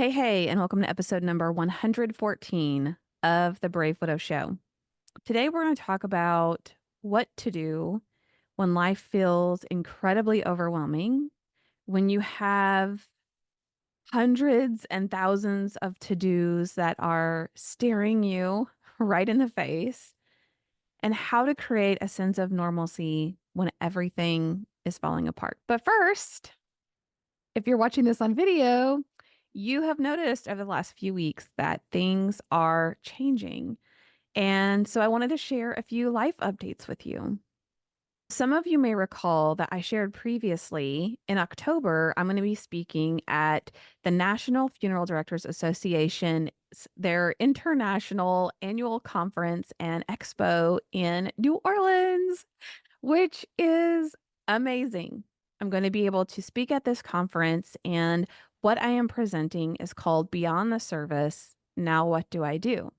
Hey, and welcome to episode number 114 of the Brave Widow Show. Today, we're going to talk about what to do when life feels incredibly overwhelming, when you have hundreds and thousands of to-dos that are staring you right in the face, and how to create a sense of normalcy when everything is falling apart. But first, if you're watching this on video, you have noticed over the last few weeks that things are changing. And so I wanted to share a few life updates with you. Some of you may recall that I shared previously in October, I'm going to be speaking at the National Funeral Directors Association, their international annual conference and expo in New Orleans, which is amazing. I'm going to be able to speak at this conference, and what I am presenting is called Beyond the Service. Now, what do I do?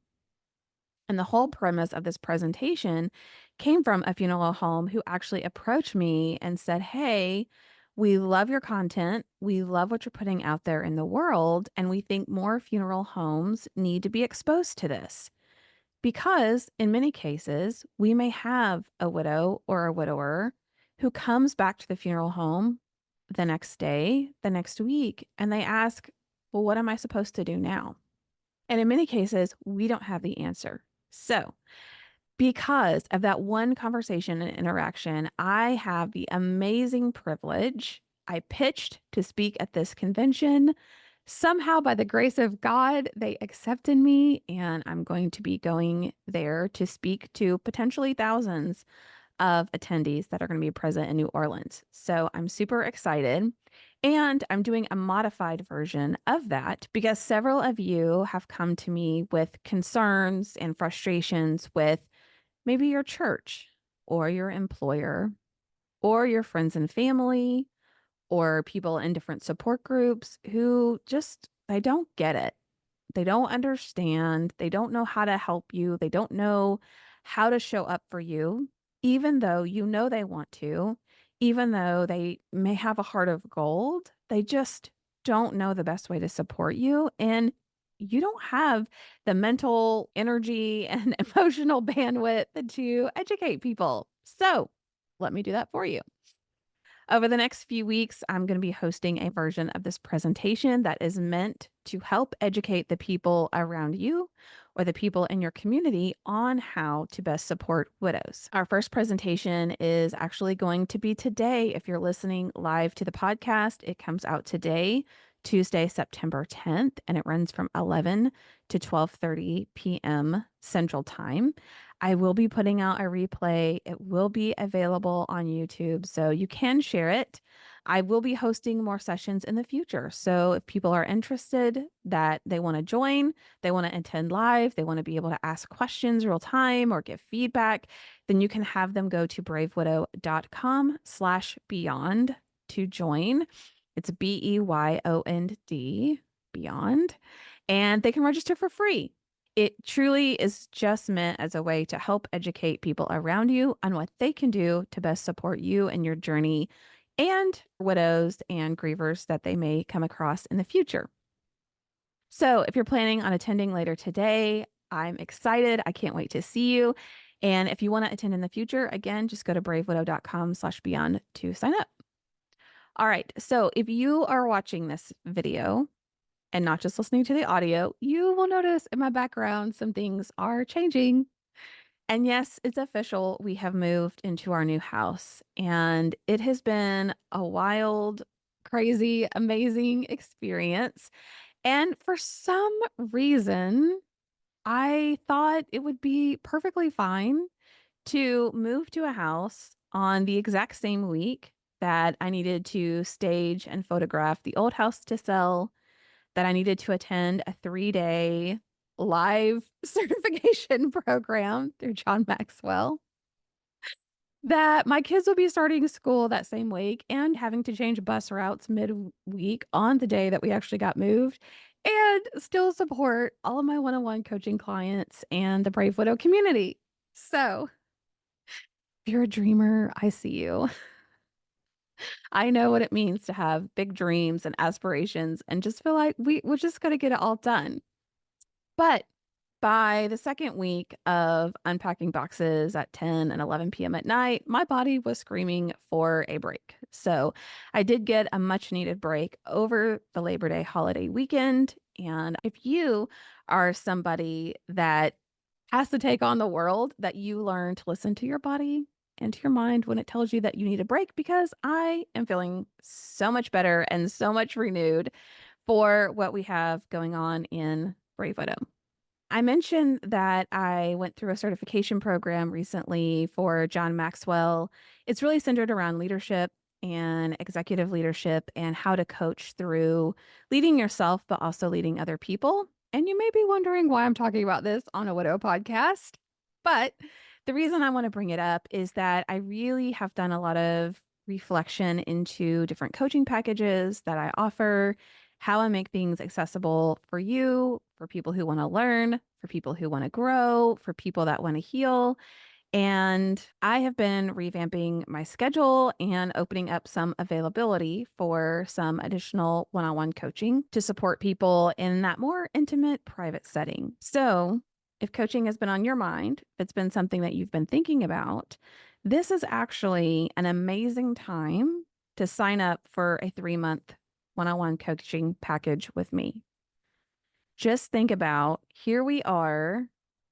And the whole premise of this presentation came from a funeral home who actually approached me and said, "Hey, we love your content. We love what you're putting out there in the world. And we think more funeral homes need to be exposed to this." Because in many cases, we may have a widow or a widower who comes back to the funeral home the next day, the next week, and they ask, "Well, what am I supposed to do now?" And in many cases, we don't have the answer. So, because of that one conversation and interaction, I have the amazing privilege. I pitched to speak at this convention. Somehow, by the grace of God, they accepted me, and I'm going to be going there to speak to potentially thousands of attendees that are going to be present in New Orleans. So I'm super excited. And I'm doing a modified version of that because several of you have come to me with concerns and frustrations with maybe your church or your employer or your friends and family or people in different support groups who just they don't get it. They don't understand. They don't know how to help you. They don't know how to show up for you, even though you know they want to, even though they may have a heart of gold. They just don't know the best way to support you. And you don't have the mental energy and emotional bandwidth to educate people. So let me do that for you. Over the next few weeks, I'm going to be hosting a version of this presentation that is meant to help educate the people around you or the people in your community on how to best support widows. Our first presentation is actually going to be today. If you're listening live to the podcast, it comes out today, Tuesday, September 10th, and it runs from 11 to 12:30 p.m. Central Time. I will be putting out a replay. It will be available on YouTube, so you can share it. I will be hosting more sessions in the future. So if people are interested that they want to join, they want to attend live, they want to be able to ask questions real time or give feedback, then you can have them go to bravwidow.com/beyond to join. It's BEYOND, beyond, and they can register for free. It truly is just meant as a way to help educate people around you on what they can do to best support you in your journey and widows and grievers that they may come across in the future. So if you're planning on attending later today, I'm excited. I can't wait to see you. And if you want to attend in the future, again, just go to bravewidow.com/beyond to sign up. All right. So if you are watching this video, and not just listening to the audio, you will notice in my background some things are changing. And yes, it's official. We have moved into our new house, and it has been a wild, crazy, amazing experience. And for some reason, I thought it would be perfectly fine to move to a house on the exact same week that I needed to stage and photograph the old house to sell, that I needed to attend a 3-day live certification program through John Maxwell, that my kids will be starting school that same week and having to change bus routes midweek on the day that we actually got moved, and still support all of my one-on-one coaching clients and the Brave Widow community. So if you're a dreamer, I see you. I know what it means to have big dreams and aspirations and just feel like we're just going to get it all done. But by the second week of unpacking boxes at 10 and 11 p.m. at night, my body was screaming for a break. So I did get a much needed break over the Labor Day holiday weekend. And if you are somebody that has to take on the world, that you learn to listen to your body and to your mind when it tells you that you need a break, because I am feeling so much better and so much renewed for what we have going on in Brave Widow. I mentioned that I went through a certification program recently for John Maxwell. It's really centered around leadership and executive leadership and how to coach through leading yourself, but also leading other people. And you may be wondering why I'm talking about this on a widow podcast. But the reason I want to bring it up is that I really have done a lot of reflection into different coaching packages that I offer, how I make things accessible for you, for people who want to learn, for people who want to grow, for people that want to heal. And I have been revamping my schedule and opening up some availability for some additional one on one coaching to support people in that more intimate, private setting. So, if coaching has been on your mind, if it's been something that you've been thinking about, this is actually an amazing time to sign up for a 3-month one on one coaching package with me. Just think about, here we are,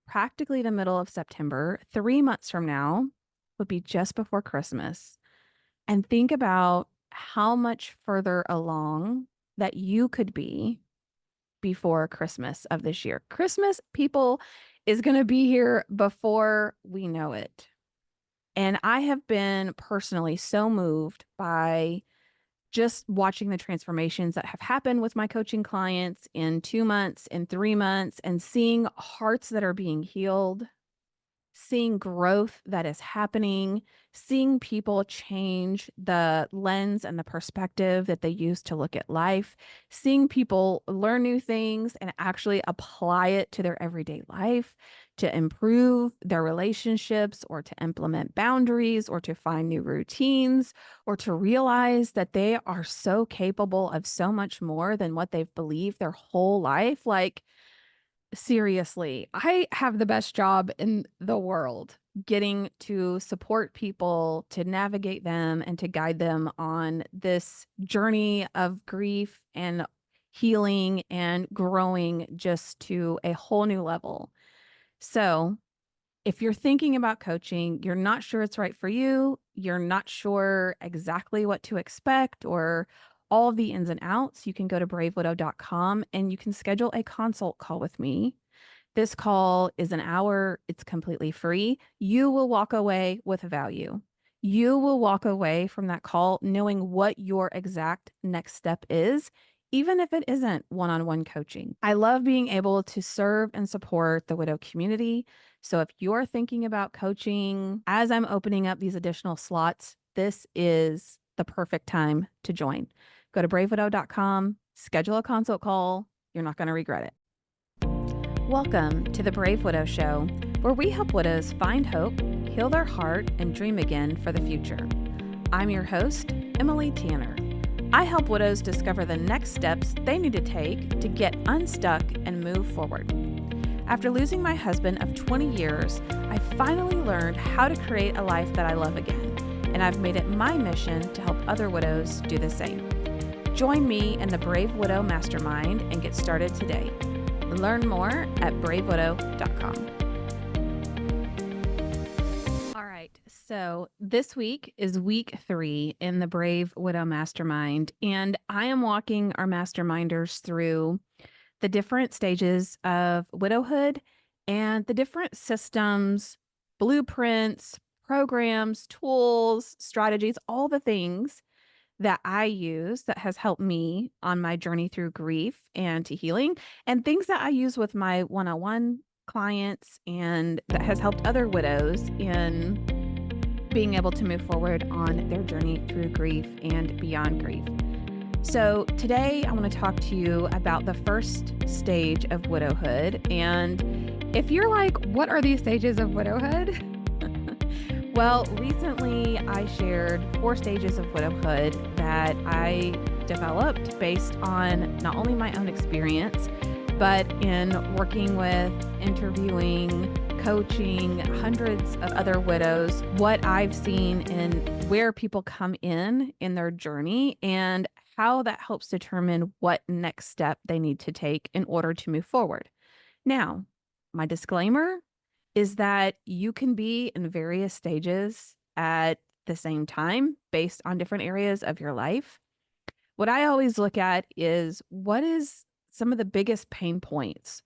practically the middle of September. 3 months from now would be just before Christmas. And think about how much further along that you could be before Christmas of this year. Christmas, people, is going to be here before we know it. And I have been personally so moved by just watching the transformations that have happened with my coaching clients in 2 months, in 3 months, and seeing hearts that are being healed, seeing growth that is happening, seeing people change the lens and the perspective that they use to look at life, seeing people learn new things and actually apply it to their everyday life to improve their relationships or to implement boundaries or to find new routines or to realize that they are so capable of so much more than what they've believed their whole life. Like, seriously, I have the best job in the world getting to support people, to navigate them, and to guide them on this journey of grief and healing and growing just to a whole new level. So, if you're thinking about coaching, you're not sure it's right for you, you're not sure exactly what to expect or all of the ins and outs, you can go to bravewidow.com and you can schedule a consult call with me. This call is an hour. It's completely free. You will walk away with value. You will walk away from that call knowing what your exact next step is, even if it isn't one-on-one coaching. I love being able to serve and support the widow community. So if you're thinking about coaching as I'm opening up these additional slots, this is the perfect time to join. Go to bravewidow.com, schedule a consult call. You're not going to regret it. Welcome to the Brave Widow Show, where we help widows find hope, heal their heart, and dream again for the future. I'm your host, Emily Tanner. I help widows discover the next steps they need to take to get unstuck and move forward. After losing my husband of 20 years, I finally learned how to create a life that I love again, and I've made it my mission to help other widows do the same. Join me in the Brave Widow Mastermind and get started today. Learn more at bravewidow.com. All right, so this week is week 3 in the Brave Widow Mastermind, and I am walking our masterminders through the different stages of widowhood and the different systems, blueprints, programs, tools, strategies, all the things that I use that has helped me on my journey through grief and to healing, and things that I use with my one-on-one clients and that has helped other widows in being able to move forward on their journey through grief and beyond grief. So today I want to talk to you about the first stage of widowhood. And if you're like, what are these stages of widowhood? Well, recently I shared 4 stages of widowhood that I developed based on not only my own experience, but in working with, interviewing, coaching hundreds of other widows, what I've seen in where people come in their journey and how that helps determine what next step they need to take in order to move forward. Now, my disclaimer is that you can be in various stages at the same time based on different areas of your life. What I always look at is what is some of the biggest pain points?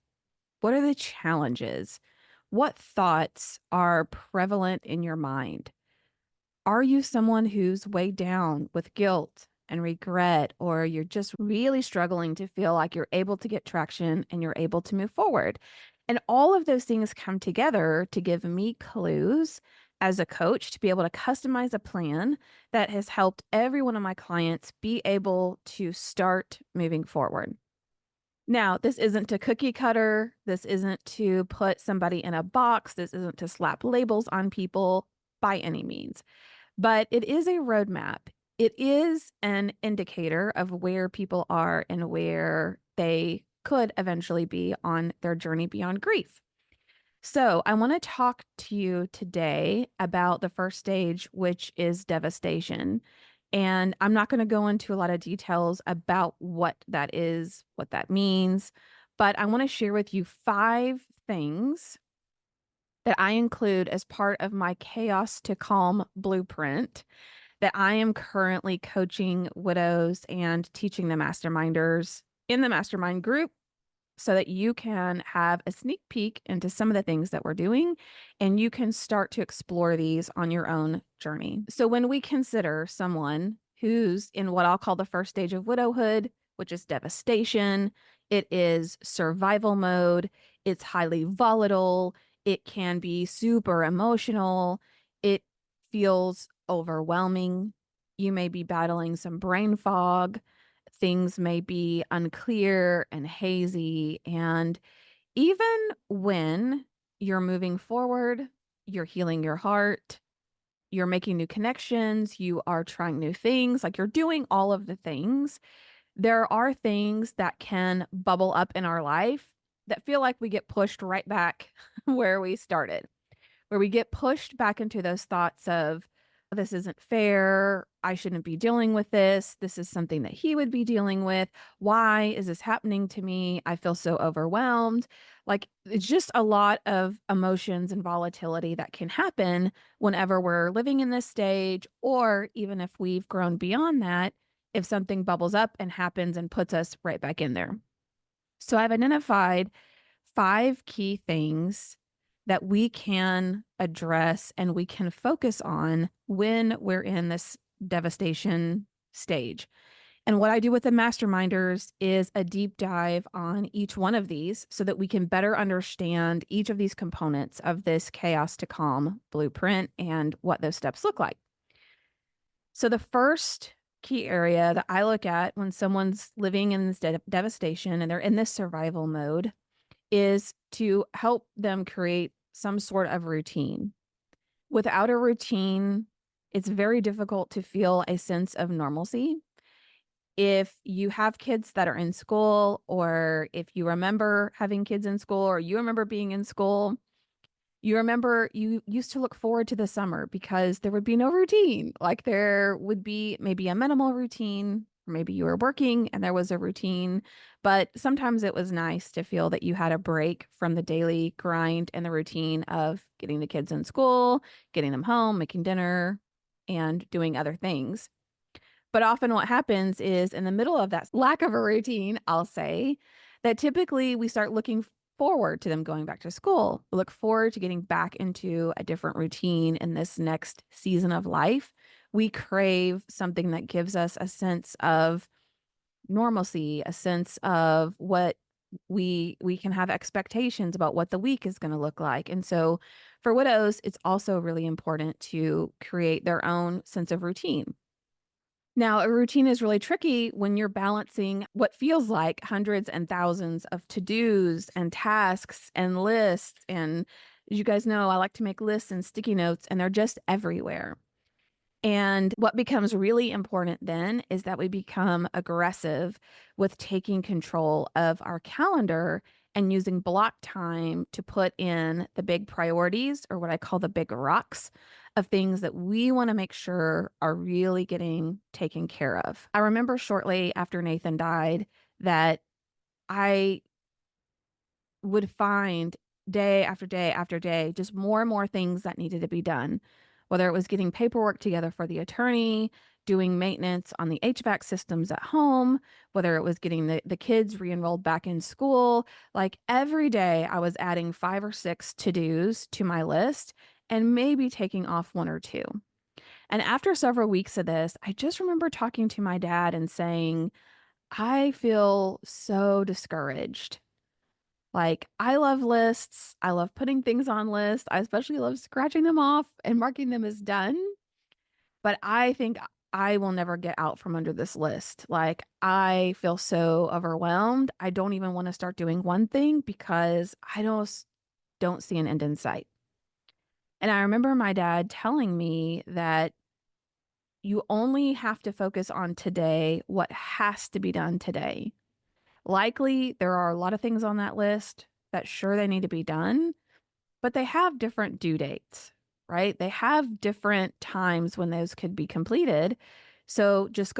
What are the challenges? What thoughts are prevalent in your mind? Are you someone who's weighed down with guilt and regret, or you're just really struggling to feel like you're able to get traction and you're able to move forward? And all of those things come together to give me clues as a coach to be able to customize a plan that has helped every one of my clients be able to start moving forward. Now, this isn't to cookie cutter. This isn't to put somebody in a box. This isn't to slap labels on people by any means, but it is a roadmap. It is an indicator of where people are and where they could eventually be on their journey beyond grief. So, I want to talk to you today about the first stage, which is devastation. And I'm not going to go into a lot of details about what that is, what that means, but I want to share with you 5 things that I include as part of my chaos to calm blueprint that I am currently coaching widows and teaching the masterminders in the mastermind group so that you can have a sneak peek into some of the things that we're doing and you can start to explore these on your own journey. So, when we consider someone who's in what I'll call the first stage of widowhood, which is devastation, it is survival mode, it's highly volatile, it can be super emotional, it feels overwhelming. You may be battling some brain fog. Things may be unclear and hazy. And even when you're moving forward, you're healing your heart, you're making new connections, you are trying new things, like you're doing all of the things, there are things that can bubble up in our life that feel like we get pushed right back where we started, where we get pushed back into those thoughts of, this isn't fair. I shouldn't be dealing with this. This is something that he would be dealing with. Why is this happening to me? I feel so overwhelmed. Like it's just a lot of emotions and volatility that can happen whenever we're living in this stage, or even if we've grown beyond that, if something bubbles up and happens and puts us right back in there. So I've identified 5 key things that we can address and we can focus on when we're in this devastation stage. And what I do with the masterminders is a deep dive on each one of these so that we can better understand each of these components of this chaos to calm blueprint and what those steps look like. So, the first key area that I look at when someone's living in this devastation and they're in this survival mode is to help them create some sort of routine. Without a routine, it's very difficult to feel a sense of normalcy. If you have kids that are in school, or if you remember having kids in school, or you remember being in school, you remember you used to look forward to the summer because there would be no routine. Like there would be maybe a minimal routine, or maybe you were working and there was a routine, but sometimes it was nice to feel that you had a break from the daily grind and the routine of getting the kids in school, getting them home, making dinner, and doing other things. But often what happens is in the middle of that lack of a routine, I'll say, that typically we start looking forward to them going back to school. We look forward to getting back into a different routine in this next season of life. We crave something that gives us a sense of normalcy, a sense of what we can have expectations about what the week is going to look like. And so for widows, it's also really important to create their own sense of routine. Now, a routine is really tricky when you're balancing what feels like hundreds and thousands of to-dos and tasks and lists and As you guys know, I like to make lists and sticky notes, and they're just everywhere. And what becomes really important then is that we become aggressive with taking control of our calendar and using block time to put in the big priorities, or what I call the big rocks of things that we want to make sure are really getting taken care of. I remember shortly after Nathan died that I would find day after day after day just more and more things that needed to be done, whether it was getting paperwork together for the attorney, doing maintenance on the HVAC systems at home, whether it was getting the kids re-enrolled back in school. Like every day I was adding 5 or 6 to-dos to my list and maybe taking off 1 or 2. And after several weeks of this, I just remember talking to my dad and saying, I feel so discouraged. Like, I love lists. I love putting things on lists. I especially love scratching them off and marking them as done. But I think I will never get out from under this list. Like, I feel so overwhelmed. I don't even want to start doing one thing because I don't see an end in sight. And I remember my dad telling me that you only have to focus on today, what has to be done today. Likely, there are a lot of things on that list that sure they need to be done, but they have different due dates, right? They have different times when those could be completed. So just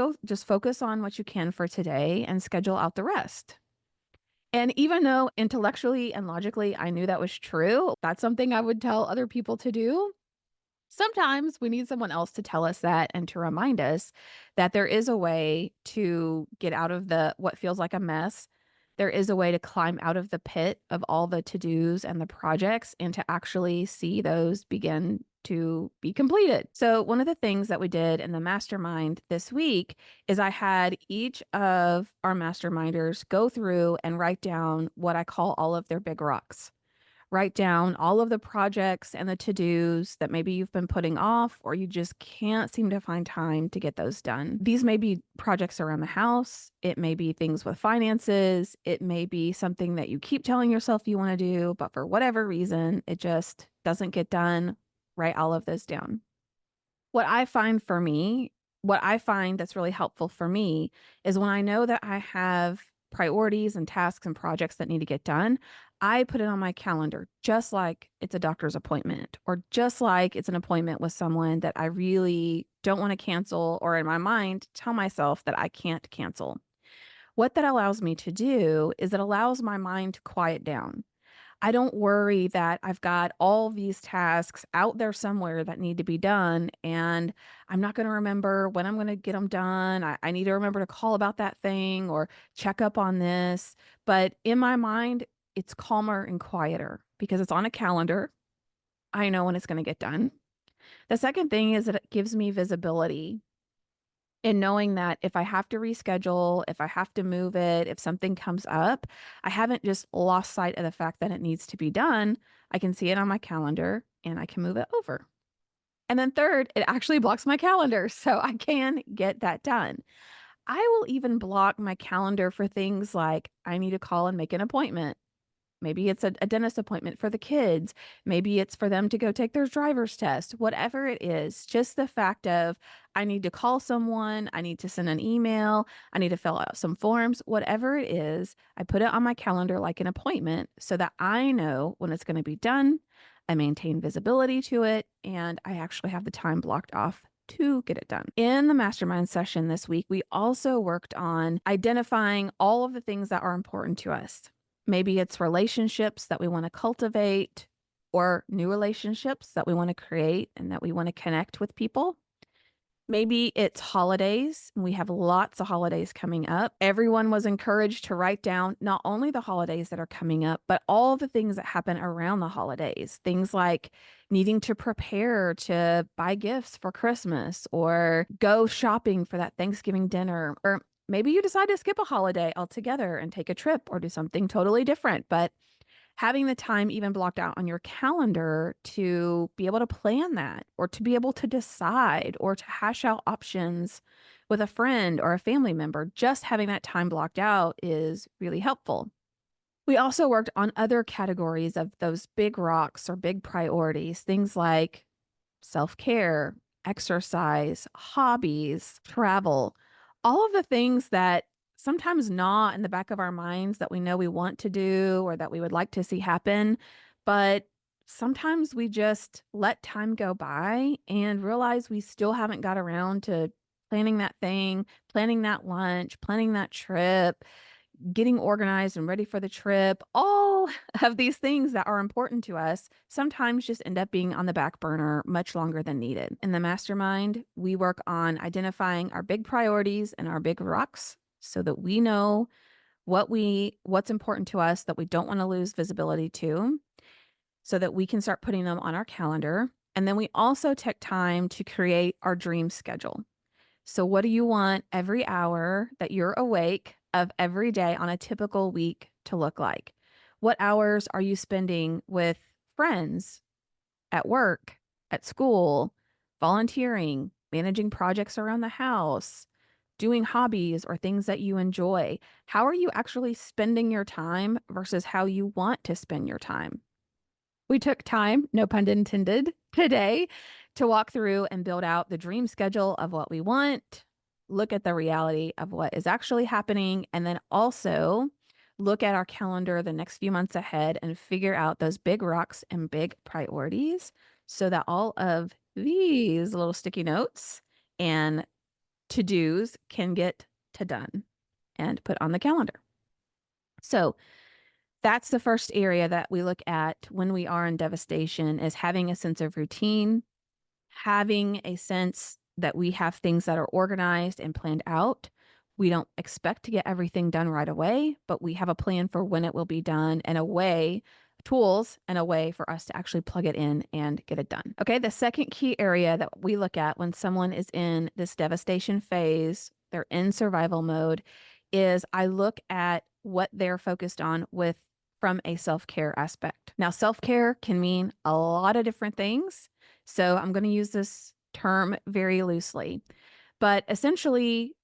focus on what you can for today and schedule out the rest. And even though intellectually and logically I knew that was true, that's something I would tell other people to do. Sometimes we need someone else to tell us that and to remind us that there is a way to get out of the what feels like a mess. There is a way to climb out of the pit of all the to-dos and the projects and to actually see those begin to be completed. So, one of the things that we did in the mastermind this week is I had each of our masterminders go through and write down what I call all of their big rocks. Write down all of the projects and the to-dos that maybe you've been putting off or you just can't seem to find time to get those done. These may be projects around the house. It may be things with finances. It may be something that you keep telling yourself you want to do, but for whatever reason, it just doesn't get done. Write all of those down. What I find for me, what I find that's really helpful for me is when I know that I have priorities and tasks and projects that need to get done, I put it on my calendar just like it's a doctor's appointment or just like it's an appointment with someone that I really don't want to cancel, or in my mind, tell myself that I can't cancel. What that allows me to do is it allows my mind to quiet down. I don't worry that I've got all these tasks out there somewhere that need to be done, and I'm not going to remember when I'm going to get them done. I need to remember to call about that thing or check up on this. But in my mind, it's calmer and quieter because it's on a calendar. I know when it's going to get done. The second thing is that it gives me visibility in knowing that if I have to reschedule, if I have to move it, if something comes up, I haven't just lost sight of the fact that it needs to be done. I can see it on my calendar and I can move it over. And then third, it actually blocks my calendar so I can get that done. I will even block my calendar for things like I need to call and make an appointment. Maybe it's a dentist appointment for the kids. Maybe it's for them to go take their driver's test. Whatever it is, just the fact of I need to call someone, I need to send an email, I need to fill out some forms, whatever it is, I put it on my calendar like an appointment so that I know when it's going to be done. I maintain visibility to it, and I actually have the time blocked off to get it done. In the mastermind session this week, we also worked on identifying all of the things that are important to us. Maybe it's relationships that we want to cultivate or new relationships that we want to create and that we want to connect with people. Maybe it's holidays. We have lots of holidays coming up. Everyone was encouraged to write down not only the holidays that are coming up, but all the things that happen around the holidays. Things like needing to prepare to buy gifts for Christmas or go shopping for that Thanksgiving dinner. Or maybe you decide to skip a holiday altogether and take a trip or do something totally different. But having the time even blocked out on your calendar to be able to plan that or to be able to decide or to hash out options with a friend or a family member, just having that time blocked out is really helpful. We also worked on other categories of those big rocks or big priorities, things like self-care, exercise, hobbies, travel, all of the things that sometimes gnaw in the back of our minds that we know we want to do or that we would like to see happen. But sometimes we just let time go by and realize we still haven't got around to planning that thing, planning that lunch, planning that trip, getting organized and ready for the trip. All of these things that are important to us sometimes just end up being on the back burner much longer than needed. In the mastermind, we work on identifying our big priorities and our big rocks so that we know what's important to us that we don't want to lose visibility to, so that we can start putting them on our calendar. And then we also take time to create our dream schedule. So, what do you want every hour that you're awake of every day on a typical week to look like? What hours are you spending with friends, at work, at school, volunteering, managing projects around the house, doing hobbies or things that you enjoy? How are you actually spending your time versus how you want to spend your time? We took time, no pun intended, today to walk through and build out the dream schedule of what we want, look at the reality of what is actually happening, and then also look at our calendar the next few months ahead and figure out those big rocks and big priorities so that all of these little sticky notes and to dos can get to done and put on the calendar. So, that's the first area that we look at when we are in devastation is having a sense of routine, having a sense that we have things that are organized and planned out. We don't expect to get everything done right away, but we have a plan for when it will be done and a way, tools and a way for us to actually plug it in and get it done. Okay, the second key area that we look at when someone is in this devastation phase, they're in survival mode, is I look at what they're focused on with from a self-care aspect. Now, self-care can mean a lot of different things. So I'm going to use this term very loosely. But essentially,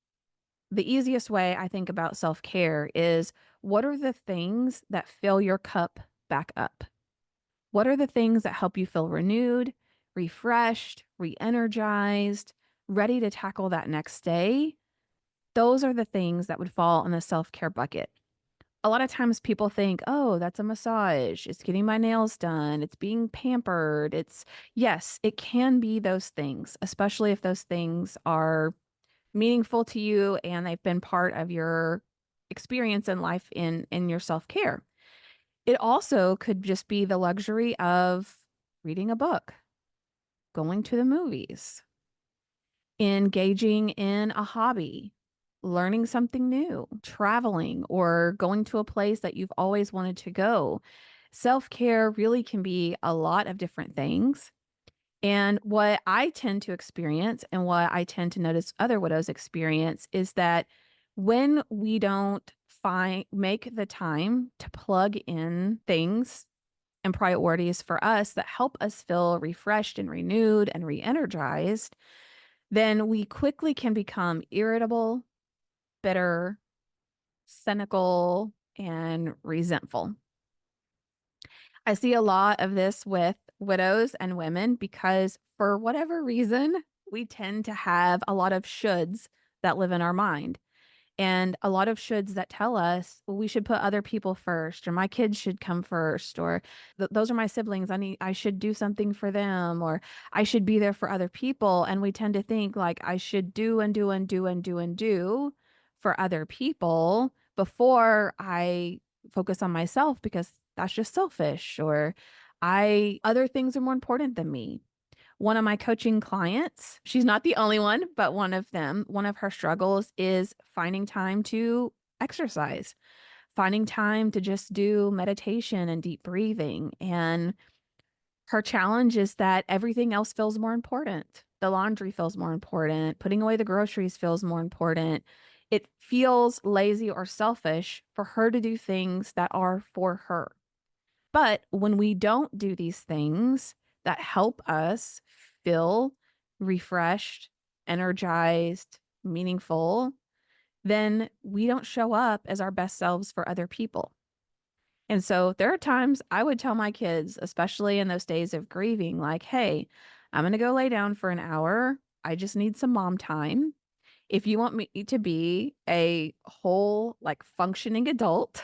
the easiest way I think about self care is what are the things that fill your cup back up? What are the things that help you feel renewed, refreshed, re energized, ready to tackle that next day? Those are the things that would fall in the self care bucket. A lot of times people think, oh, that's a massage. It's getting my nails done. It's being pampered. Yes, it can be those things, especially if those things are meaningful to you and they've been part of your experience in life in your self-care. It also could just be the luxury of reading a book, going to the movies, engaging in a hobby, learning something new, traveling, or going to a place that you've always wanted to go. Self care really can be a lot of different things. And what I tend to experience and what I tend to notice other widows experience is that when we don't make the time to plug in things and priorities for us that help us feel refreshed and renewed and re-energized, then we quickly can become irritable, bitter, cynical, and resentful. I see a lot of this with widows and women because for whatever reason, we tend to have a lot of shoulds that live in our mind and a lot of shoulds that tell us, well, we should put other people first, or my kids should come first, or those are my siblings. I should do something for them, or I should be there for other people. And we tend to think like I should do and do and do and do and do for other people before I focus on myself because that's just selfish, or other things are more important than me. One of my coaching clients, she's not the only one, but one of them, one of her struggles is finding time to exercise, finding time to just do meditation and deep breathing. And her challenge is that everything else feels more important. The laundry feels more important. Putting away the groceries feels more important. It feels lazy or selfish for her to do things that are for her. But when we don't do these things that help us feel refreshed, energized, meaningful, then we don't show up as our best selves for other people. And so there are times I would tell my kids, especially in those days of grieving, like, hey, I'm going to go lay down for an hour. I just need some mom time. If you want me to be a whole, like, functioning adult,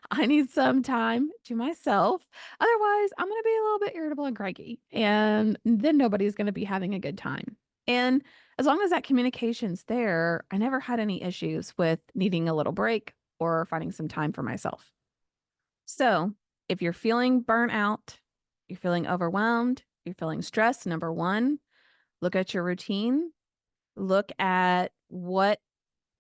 I need some time to myself. Otherwise, I'm going to be a little bit irritable and cranky, and then nobody's going to be having a good time. And as long as that communication's there, I never had any issues with needing a little break or finding some time for myself. So, if you're feeling burnt out, you're feeling overwhelmed, you're feeling stressed, number one, look at your routine, look at what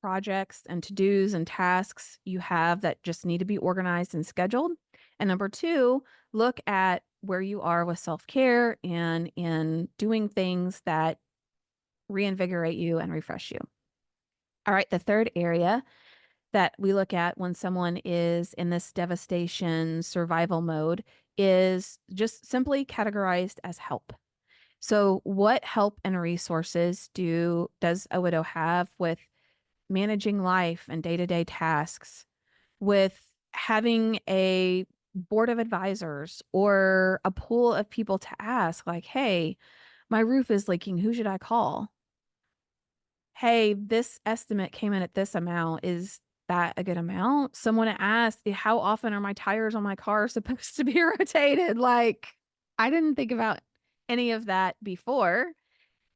projects and to-dos and tasks you have that just need to be organized and scheduled. And number two, look at where you are with self-care and in doing things that reinvigorate you and refresh you. All right, the third area that we look at when someone is in this devastation survival mode is just simply categorized as help. So, what help and resources does a widow have with managing life and day-to-day tasks, with having a board of advisors or a pool of people to ask, like, hey, my roof is leaking, who should I call? Hey, this estimate came in at this amount. Is that a good amount? Someone asked, how often are my tires on my car supposed to be rotated? Like, I didn't think about any of that before.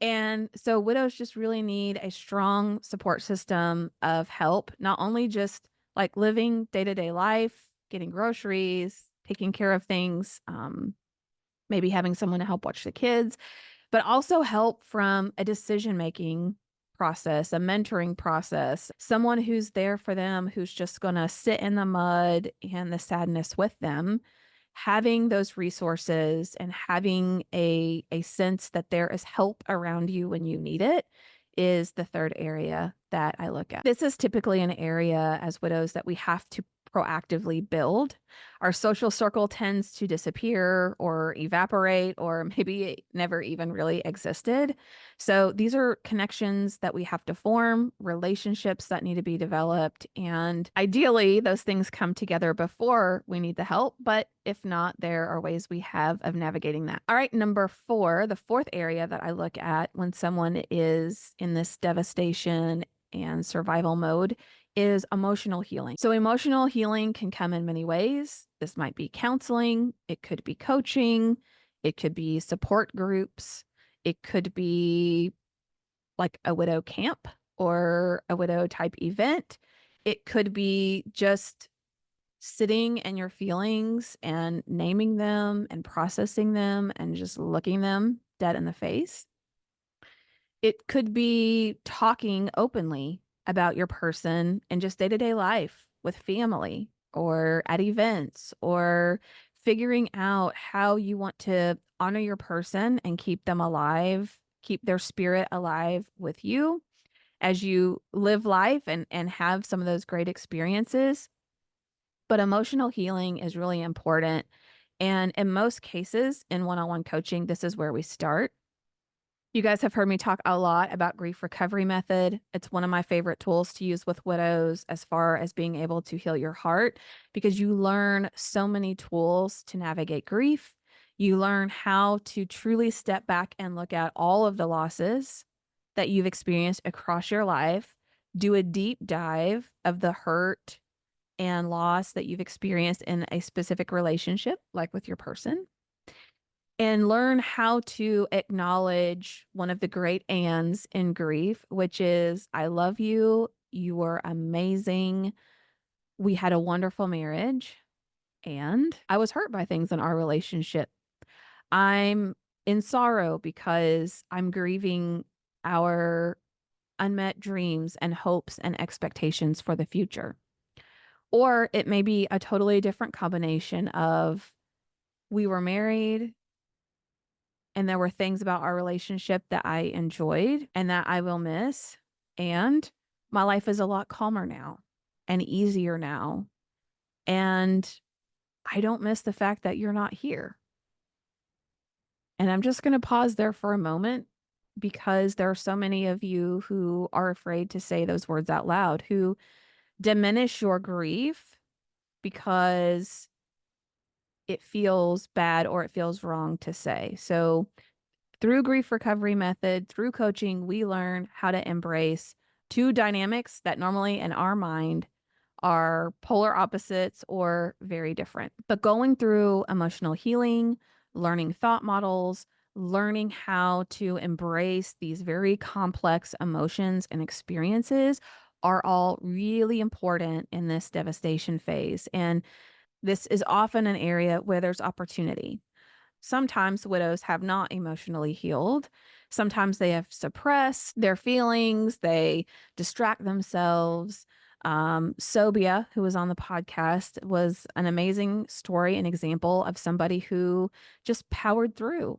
And so widows just really need a strong support system of help, not only just like living day to day life, getting groceries, taking care of things, maybe having someone to help watch the kids, but also help from a decision making process, a mentoring process, someone who's there for them, who's just going to sit in the mud and the sadness with them. Having those resources and having a sense that there is help around you when you need it is the third area that I look at. This is typically an area as widows that we have to proactively build. Our social circle tends to disappear or evaporate, or maybe it never even really existed. So these are connections that we have to form, relationships that need to be developed. And ideally, those things come together before we need the help. But if not, there are ways we have of navigating that. All right, number four, the fourth area that I look at when someone is in this devastation and survival mode is emotional healing. So, emotional healing can come in many ways. This might be counseling, it could be coaching, it could be support groups, it could be like a widow camp or a widow type event. It could be just sitting in your feelings and naming them and processing them and just looking them dead in the face. It could be talking openly about your person in just day-to-day life with family or at events, or figuring out how you want to honor your person and keep them alive, keep their spirit alive with you as you live life and have some of those great experiences. But emotional healing is really important. And in most cases, in one-on-one coaching, this is where we start. You guys have heard me talk a lot about grief recovery method. It's one of my favorite tools to use with widows as far as being able to heal your heart, because you learn so many tools to navigate grief. You learn how to truly step back and look at all of the losses that you've experienced across your life, do a deep dive of the hurt and loss that you've experienced in a specific relationship, like with your person, and learn how to acknowledge one of the great ands in grief, which is, I love you. You were amazing. We had a wonderful marriage, and I was hurt by things in our relationship. I'm in sorrow because I'm grieving our unmet dreams and hopes and expectations for the future. Or it may be a totally different combination of, we were married and there were things about our relationship that I enjoyed and that I will miss. And my life is a lot calmer now and easier now. And I don't miss the fact that you're not here. And I'm just going to pause there for a moment, because there are so many of you who are afraid to say those words out loud, who diminish your grief because it feels bad or it feels wrong to say. So through grief recovery method, through coaching, we learn how to embrace two dynamics that normally in our mind are polar opposites or very different. But going through emotional healing, learning thought models, learning how to embrace these very complex emotions and experiences are all really important in this devastation phase. And this is often an area where there's opportunity. Sometimes widows have not emotionally healed. Sometimes they have suppressed their feelings, they distract themselves. Sobia, who was on the podcast, was an amazing story and example of somebody who just powered through,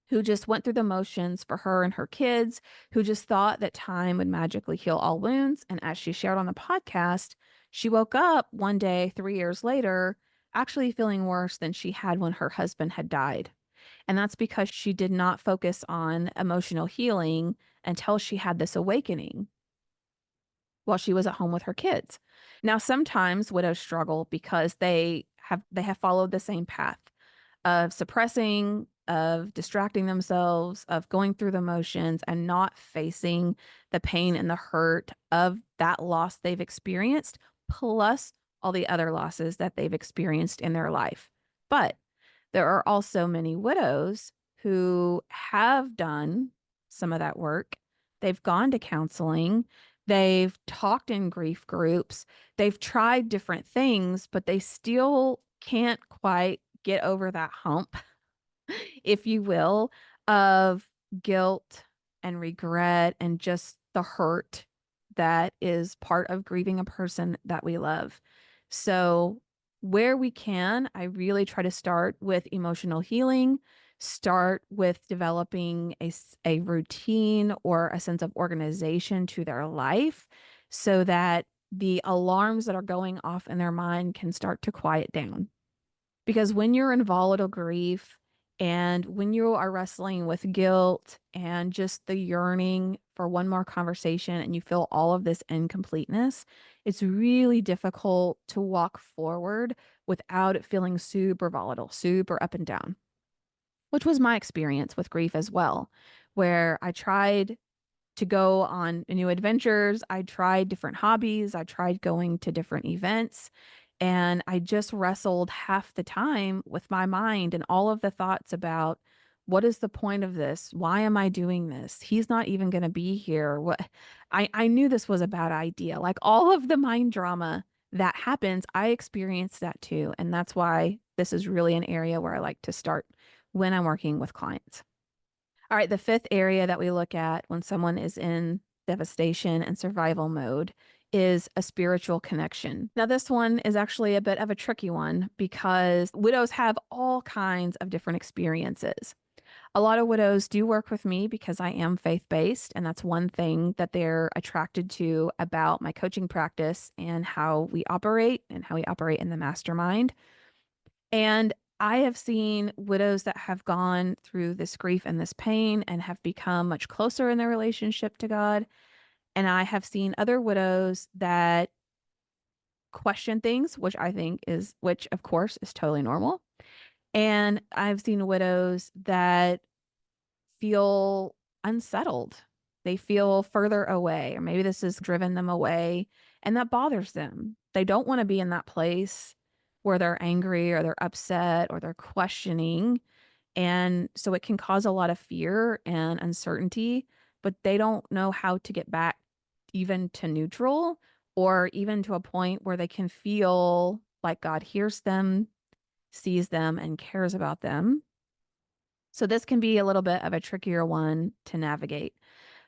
who just went through the motions for her and her kids, who just thought that time would magically heal all wounds. And as she shared on the podcast, she woke up one day 3 years later, actually feeling worse than she had when her husband had died. And that's because she did not focus on emotional healing until she had this awakening while she was at home with her kids. Now, sometimes widows struggle because they have followed the same path of suppressing, of distracting themselves, of going through the motions and not facing the pain and the hurt of that loss they've experienced, plus all the other losses that they've experienced in their life. But there are also many widows who have done some of that work. They've gone to counseling, they've talked in grief groups, they've tried different things, but they still can't quite get over that hump, if you will, of guilt and regret and just the hurt that is part of grieving a person that we love. So, where we can, I really try to start with emotional healing, start with developing a routine or a sense of organization to their life so that the alarms that are going off in their mind can start to quiet down. Because when you're in volatile grief and when you are wrestling with guilt and just the yearning for one more conversation and you feel all of this incompleteness, it's really difficult to walk forward without it feeling super volatile, super up and down, which was my experience with grief as well, where I tried to go on new adventures. I tried different hobbies. I tried going to different events. And I just wrestled half the time with my mind and all of the thoughts about what is the point of this? Why am I doing this? He's not even going to be here. What I knew this was a bad idea. Like all of the mind drama that happens, I experienced that too. And that's why this is really an area where I like to start when I'm working with clients. All right, the fifth area that we look at when someone is in devastation and survival mode is a spiritual connection. Now, this one is actually a bit of a tricky one because widows have all kinds of different experiences. A lot of widows do work with me because I am faith based, and that's one thing that they're attracted to about my coaching practice and how we operate in the mastermind. And I have seen widows that have gone through this grief and this pain and have become much closer in their relationship to God. And I have seen other widows that question things, which of course is totally normal. And I've seen widows that feel unsettled. They feel further away, or maybe this has driven them away and that bothers them. They don't want to be in that place where they're angry or they're upset or they're questioning. And so it can cause a lot of fear and uncertainty, but they don't know how to get back even to neutral or even to a point where they can feel like God hears them, sees them, and cares about them. So this can be a little bit of a trickier one to navigate.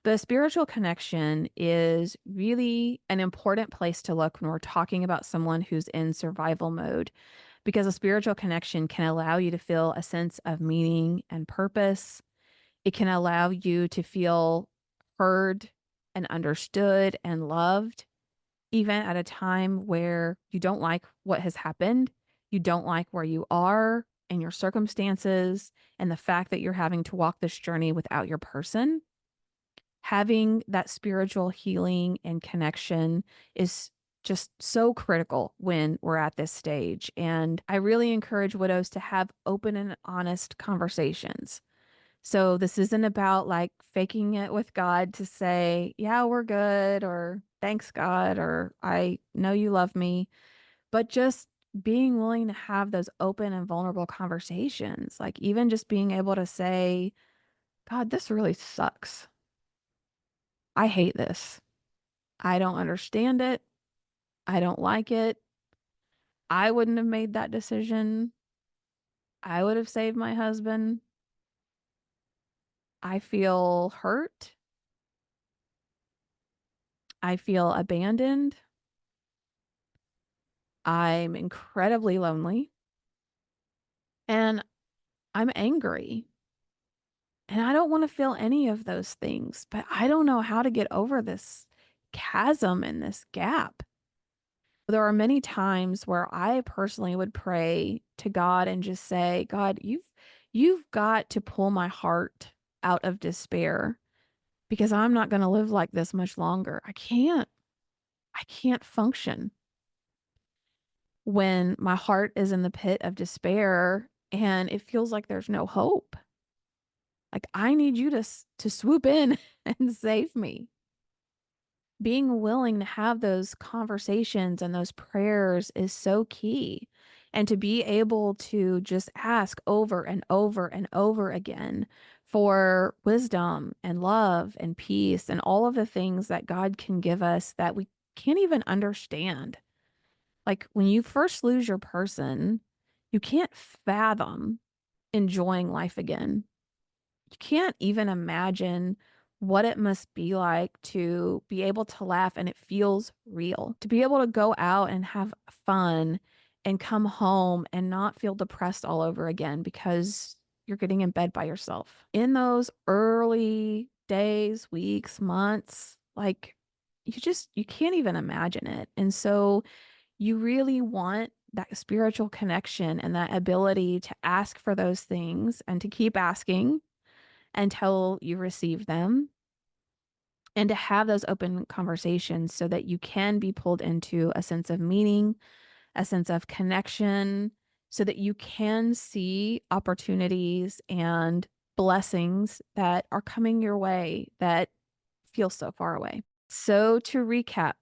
The spiritual connection is really an important place to look when we're talking about someone who's in survival mode, because a spiritual connection can allow you to feel a sense of meaning and purpose. It can allow you to feel heard and understood and loved, even at a time where you don't like what has happened, you don't like where you are and your circumstances, and the fact that you're having to walk this journey without your person. Having that spiritual healing and connection is just so critical when we're at this stage. And I really encourage widows to have open and honest conversations. So this isn't about like faking it with God to say, yeah, we're good, or thanks, God, or I know you love me, but just being willing to have those open and vulnerable conversations. Like even just being able to say, God, this really sucks. I hate this. I don't understand it. I don't like it. I wouldn't have made that decision. I would have saved my husband. I feel hurt. I feel abandoned. I'm incredibly lonely. And I'm angry. And I don't want to feel any of those things, but I don't know how to get over this chasm and this gap. There are many times where I personally would pray to God and just say, God, you've got to pull my heart out of despair because I'm not going to live like this much longer. I can't function when my heart is in the pit of despair and it feels like there's no hope. Like I need you to swoop in and save me. Being willing to have those conversations and those prayers is so key. And to be able to just ask over and over and over again for wisdom and love and peace and all of the things that God can give us that we can't even understand. Like when you first lose your person, you can't fathom enjoying life again. You can't even imagine what it must be like to be able to laugh and it feels real, to be able to go out and have fun and come home and not feel depressed all over again because you're getting in bed by yourself. In those early days, weeks, months, like you can't even imagine it. And so you really want that spiritual connection and that ability to ask for those things and to keep asking until you receive them and to have those open conversations so that you can be pulled into a sense of meaning, a sense of connection, so that you can see opportunities and blessings that are coming your way that feel so far away. So to recap,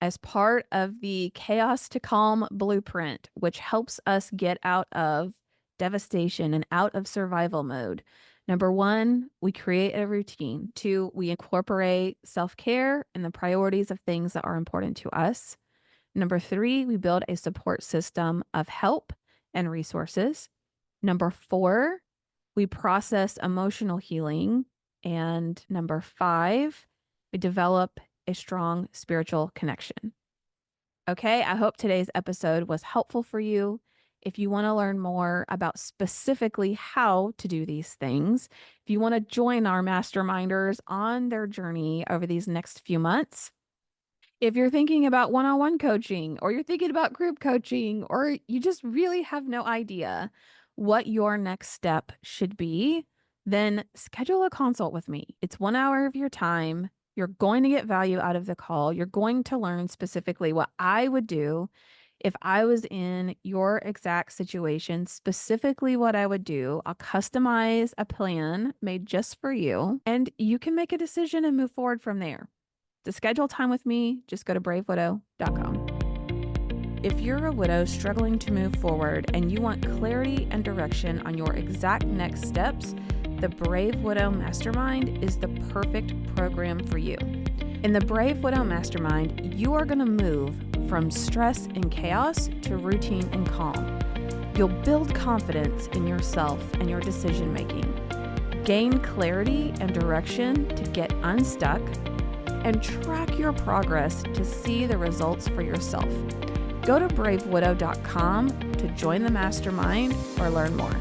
as part of the Chaos to Calm blueprint, which helps us get out of devastation and out of survival mode. Number one, we create a routine. Two, we incorporate self-care and the priorities of things that are important to us. Number three, we build a support system of help and resources. Number four, we process emotional healing. And number five, we develop a strong spiritual connection. Okay, I hope today's episode was helpful for you. If you want to learn more about specifically how to do these things, if you want to join our masterminders on their journey over these next few months, if you're thinking about one-on-one coaching or you're thinking about group coaching or you just really have no idea what your next step should be, then schedule a consult with me. It's 1 hour of your time. You're going to get value out of the call. You're going to learn specifically what I would do if I was in your exact situation, specifically what I would do. I'll customize a plan made just for you, and you can make a decision and move forward from there. To schedule time with me, just go to bravewidow.com. If you're a widow struggling to move forward and you want clarity and direction on your exact next steps, the Brave Widow Mastermind is the perfect program for you. In the Brave Widow Mastermind, you are going to move from stress and chaos to routine and calm. You'll build confidence in yourself and your decision making, gain clarity and direction to get unstuck, and track your progress to see the results for yourself. Go to bravewidow.com to join the mastermind or learn more.